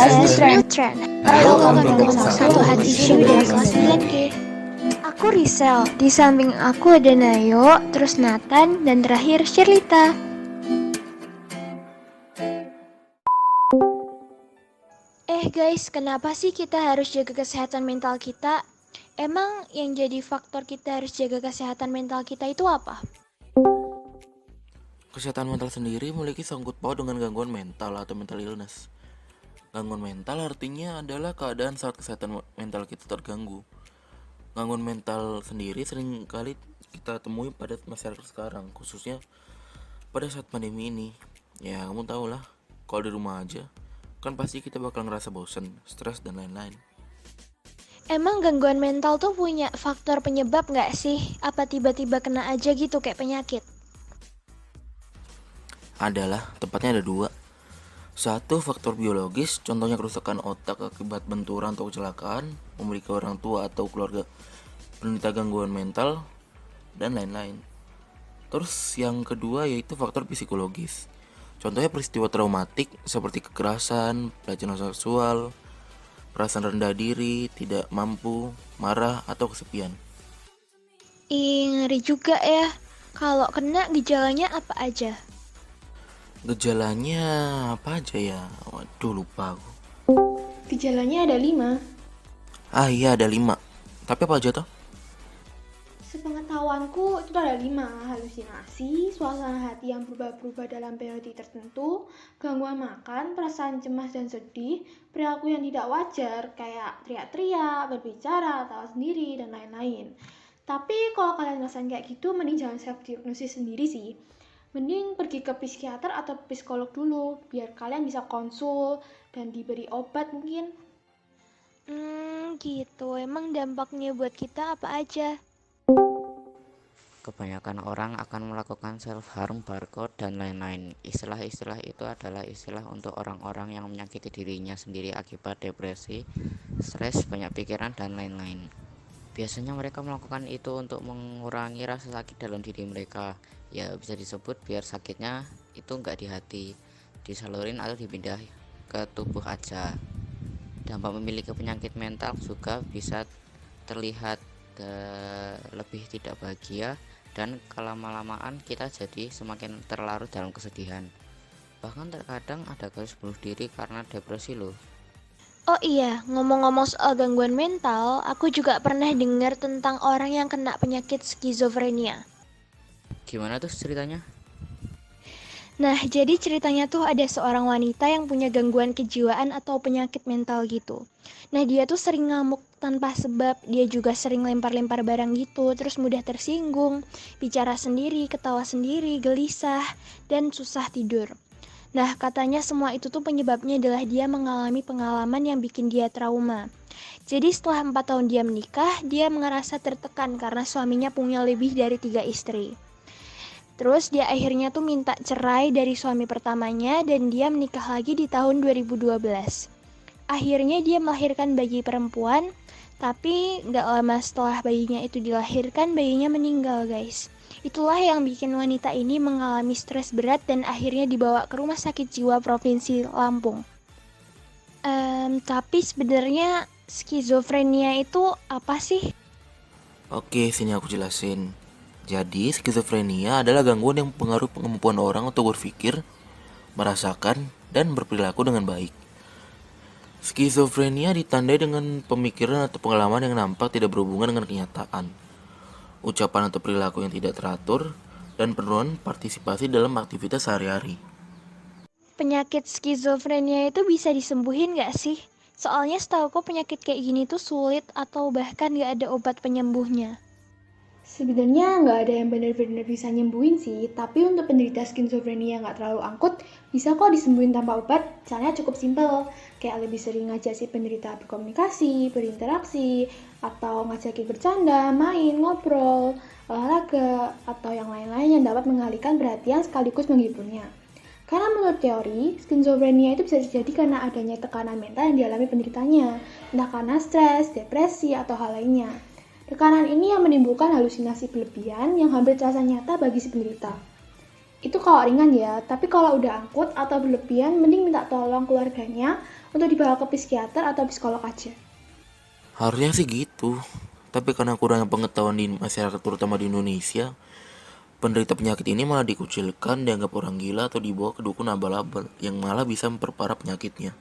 Business Trend. Welcome to kelas 1 hati issue dari kelas 9G. Aku Risel, di samping aku ada Nayo, terus Nathan, dan terakhir Shirlita. Guys, kenapa sih kita harus jaga kesehatan mental kita? Emang yang jadi faktor kita harus jaga kesehatan mental kita itu apa? Kesehatan mental sendiri memiliki sangkut paut dengan gangguan mental atau mental illness. Gangguan mental artinya adalah keadaan saat kesehatan mental kita terganggu. Gangguan mental sendiri sering kali kita temui pada masyarakat sekarang, khususnya pada saat pandemi ini. Ya, kamu tahu lah, kalau di rumah aja, kan pasti kita bakal ngerasa bosan, stres, dan lain-lain. Emang gangguan mental tuh punya faktor penyebab nggak sih? Apa tiba-tiba kena aja gitu kayak penyakit? Adalah, tepatnya ada dua. Satu, faktor biologis, contohnya kerusakan otak akibat benturan atau kecelakaan, memiliki orang tua atau keluarga penderita gangguan mental, dan lain-lain. Terus yang kedua yaitu faktor psikologis. Contohnya peristiwa traumatik seperti kekerasan, pelecehan seksual, perasaan rendah diri, tidak mampu, marah, atau kesepian. Ngeri juga ya. Kalau kena gejalanya apa aja? Gejalanya apa aja ya? Waduh, lupa aku. Gejalanya ada 5. Iya, ada 5. Tapi apa aja toh? Sepengetahuanku itu ada 5. Halusinasi, suasana hati yang berubah-ubah dalam periode tertentu, gangguan makan, perasaan cemas dan sedih, perilaku yang tidak wajar kayak teriak-teriak, berbicara, tawa sendiri, dan lain-lain. Tapi kalau kalian ngerasain kayak gitu, mending jangan self-diagnosis sendiri sih. Mending pergi ke psikiater atau psikolog dulu, biar kalian bisa konsul dan diberi obat mungkin. Gitu. Emang dampaknya buat kita apa aja? Kebanyakan orang akan melakukan self-harm, barcode, dan lain-lain. Istilah-istilah itu adalah istilah untuk orang-orang yang menyakiti dirinya sendiri akibat depresi, stres, banyak pikiran, dan lain-lain. Biasanya mereka melakukan itu untuk mengurangi rasa sakit dalam diri mereka. Ya bisa disebut biar sakitnya itu nggak di hati, disalurin atau dipindah ke tubuh aja. Dampak memiliki penyakit mental juga bisa terlihat lebih tidak bahagia, dan kelama-lamaan kita jadi semakin terlarut dalam kesedihan. Bahkan terkadang ada kasus bunuh diri karena depresi loh. Oh iya, ngomong-ngomong soal gangguan mental, aku juga pernah dengar tentang orang yang kena penyakit skizofrenia. Gimana tuh ceritanya? Nah, jadi ceritanya tuh ada seorang wanita yang punya gangguan kejiwaan atau penyakit mental gitu. Nah, dia tuh sering ngamuk tanpa sebab, dia juga sering lempar-lempar barang gitu, terus mudah tersinggung, bicara sendiri, ketawa sendiri, gelisah, dan susah tidur. Nah, katanya semua itu tuh penyebabnya adalah dia mengalami pengalaman yang bikin dia trauma. Jadi setelah 4 tahun dia menikah, dia merasa tertekan karena suaminya punya lebih dari 3 istri. Terus dia akhirnya tuh minta cerai dari suami pertamanya dan dia menikah lagi di tahun 2012. Akhirnya dia melahirkan bayi perempuan, tapi gak lama setelah bayinya itu dilahirkan, bayinya meninggal guys. Itulah yang bikin wanita ini mengalami stres berat dan akhirnya dibawa ke rumah sakit jiwa Provinsi Lampung. Tapi sebenarnya skizofrenia itu apa sih? Oke, sini aku jelasin. Jadi, skizofrenia adalah gangguan yang mempengaruhi kemampuan orang untuk berpikir, merasakan, dan berperilaku dengan baik. Skizofrenia ditandai dengan pemikiran atau pengalaman yang nampak tidak berhubungan dengan kenyataan, ucapan atau perilaku yang tidak teratur, dan penurunan partisipasi dalam aktivitas sehari-hari. Penyakit skizofrenia itu bisa disembuhin gak sih? Soalnya setauku penyakit kayak gini tuh sulit atau bahkan gak ada obat penyembuhnya. Sebenarnya nggak ada yang benar-benar bisa nyembuhin sih, tapi untuk penderita skizofrenia nggak terlalu angkut, bisa kok disembuhin tanpa obat. Caranya cukup simpel, kayak lebih sering ngajak si penderita berkomunikasi, berinteraksi, atau ngajakin bercanda, main, ngobrol, olahraga, atau yang lain-lain yang dapat mengalihkan perhatian sekaligus menghiburnya. Karena menurut teori, skizofrenia itu bisa terjadi karena adanya tekanan mental yang dialami penderitanya, entah karena stres, depresi, atau hal lainnya. Tekanan ini yang menimbulkan halusinasi berlebihan yang hampir terasa nyata bagi si penderita. Itu kalau ringan ya, tapi kalau udah angkut atau berlebihan, mending minta tolong keluarganya untuk dibawa ke psikiater atau psikolog aja. Harusnya sih gitu. Tapi karena kurangnya pengetahuan di masyarakat terutama di Indonesia, penderita penyakit ini malah dikucilkan, dianggap orang gila atau dibawa ke dukun abal-abal yang malah bisa memperparah penyakitnya.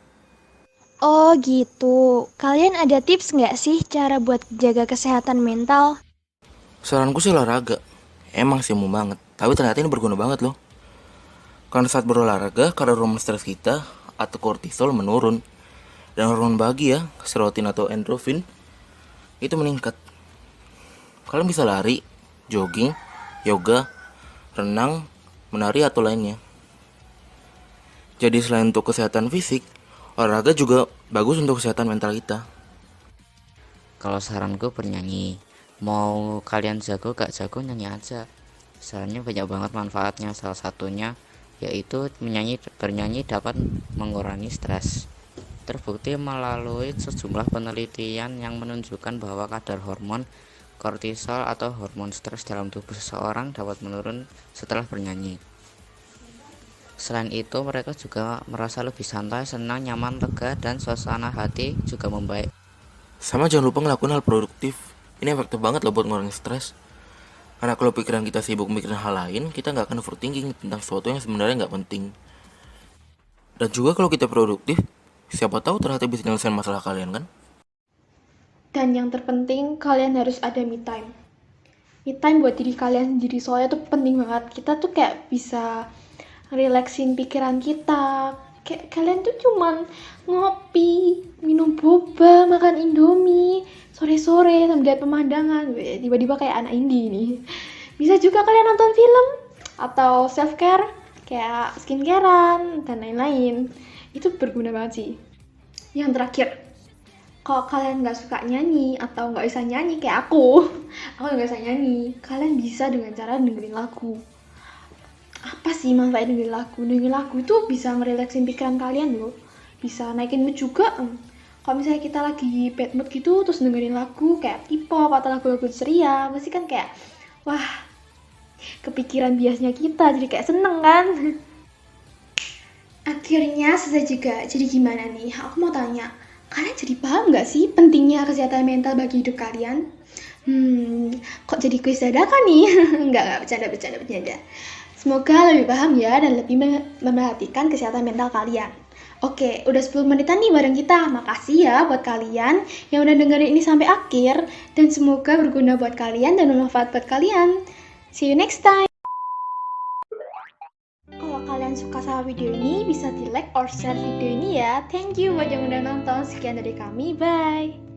Oh gitu. Kalian ada tips nggak sih cara buat jaga kesehatan mental? Saranku sih olahraga. Emang sih mau banget, tapi ternyata ini berguna banget loh. Karena saat berolahraga, kadar hormon stres kita atau kortisol menurun. Dan hormon bahagia, serotonin atau endorfin, itu meningkat. Kalian bisa lari, jogging, yoga, renang, menari atau lainnya. Jadi selain untuk kesehatan fisik, olahraga juga bagus untuk kesehatan mental kita. Kalau saranku bernyanyi, mau kalian jago gak jago nyanyi aja. Soalnya banyak banget manfaatnya, salah satunya yaitu bernyanyi dapat mengurangi stres. Terbukti melalui sejumlah penelitian yang menunjukkan bahwa kadar hormon kortisol atau hormon stres dalam tubuh seseorang dapat menurun setelah bernyanyi. Selain itu, mereka juga merasa lebih santai, senang, nyaman, lega, dan suasana hati juga membaik. Sama jangan lupa ngelakuin hal produktif. Ini efektif banget loh buat ngurangin stres. Karena kalau pikiran kita sibuk mikirin hal lain, kita nggak akan overthinking tentang sesuatu yang sebenarnya nggak penting. Dan juga kalau kita produktif, siapa tahu ternyata bisa nyelesain masalah kalian kan? Dan yang terpenting, kalian harus ada me time. Me time buat diri kalian sendiri, soalnya tuh penting banget. Kita tuh kayak bisa relaksin pikiran kita. Kayak kalian tuh cuman ngopi, minum boba, makan indomie, sore-sore sambil lihat pemandangan. Weh, tiba-tiba kayak anak indie nih. Bisa juga kalian nonton film atau self-care, kayak skincarean dan lain-lain. Itu berguna banget sih. Yang terakhir, kalau kalian nggak suka nyanyi atau nggak bisa nyanyi kayak aku nggak bisa nyanyi, kalian bisa dengan cara dengerin lagu. Apa sih manfaat dengerin lagu? Dengerin lagu itu bisa ngerelaksin pikiran kalian loh, bisa naikin mood juga. Kalau misalnya kita lagi bad mood gitu, terus dengerin lagu kayak K-pop atau lagu-lagu ceria, pasti kan kayak, wah, kepikiran biasnya kita, jadi kayak seneng kan. Akhirnya selesai juga. Jadi gimana nih? Aku mau tanya, kalian jadi paham nggak sih pentingnya kesehatan mental bagi hidup kalian? Kok jadi kuis dadakan nih? Nggak, bercanda. Semoga lebih paham ya dan lebih memperhatikan kesehatan mental kalian. Oke, udah 10 menitan nih bareng kita. Makasih ya buat kalian yang udah dengerin ini sampai akhir. Dan semoga berguna buat kalian dan bermanfaat buat kalian. See you next time. Kalau kalian suka sama video ini, bisa di like or share video ini ya. Thank you buat yang udah nonton. Sekian dari kami, bye.